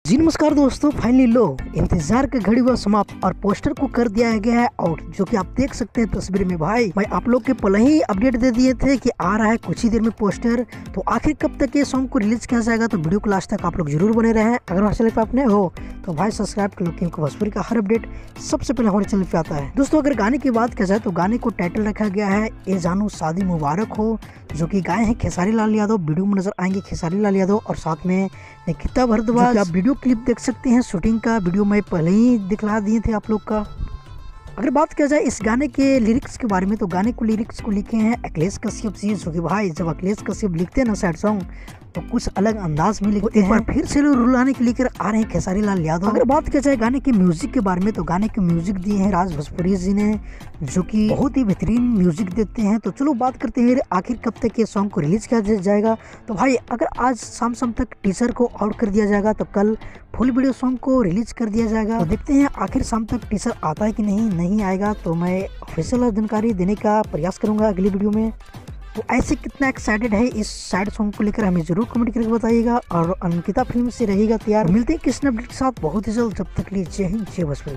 जी नमस्कार दोस्तों, फाइनली लो इंतजार की घड़ी हुआ समाप्त और पोस्टर को कर दिया गया है। और जो कि आप देख सकते हैं तस्वीर में भाई आप लोग के पल ही अपडेट दे दिए थे कि आ रहा है कुछ ही देर में पोस्टर। तो आखिर कब तक ये सॉन्ग को रिलीज किया जाएगा, तो वीडियो को लास्ट तक आप लोग जरूर बने रहे। अगर हमारे चैनल पे आप नए हो तो भाई सब्सक्राइब कर लो, क्योंकि भोजपुरी का हर अपडेट सबसे पहले हमारे चैनल पे आता है। दोस्तों अगर गाने की बात किया जाए तो गाने को टाइटल रखा गया है ए जानू शादी मुबारक हो, जो कि गाए हैं खेसारी लाल यादव। वीडियो में नजर आएंगे खेसारी लाल यादव और साथ में निकिता भारद्वाज। आप वीडियो क्लिप देख सकते हैं, शूटिंग का वीडियो मैं पहले ही दिखला दिए थे आप लोग का। अगर बात किया जाए इस गाने के लिरिक्स के बारे में, तो गाने को लिरिक्स को लिखे हैं अखिलेश कश्यप जी, जो कि भाई जब अखिलेश कश्यप लिखते हैं ना सैड सॉन्ग तो कुछ अलग अंदाज में लिखते हैं। फिर से रुलाने के लेकर आ रहे हैं खेसारी लाल यादव। अगर बात किया जाए गाने के म्यूजिक के बारे में, तो गाने के म्यूजिक दिए हैं राज भोजपुरी जी ने, जो कि बहुत ही बेहतरीन म्यूजिक देते हैं। तो चलो बात करते हैं आखिर कब तक ये सॉन्ग को रिलीज किया जाएगा। तो भाई अगर आज शाम तक टीजर को आउट कर दिया जाएगा तो कल फुल वीडियो सॉन्ग को रिलीज कर दिया जाएगा। तो देखते हैं आखिर शाम तक टीजर आता है कि नहीं आएगा, तो मैं ऑफिशियल जानकारी देने का प्रयास करूंगा अगली वीडियो में। तो ऐसे कितना एक्साइटेड है इस सैड सॉन्ग को लेकर हमें जरूर कमेंट करके बताइएगा। और अंकिता फिल्म से रहेगा तैयार। मिलते हैं किस अपडेट के साथ बहुत ही जल्द, जब तक लिए जय हिंद जय भोजपुरी।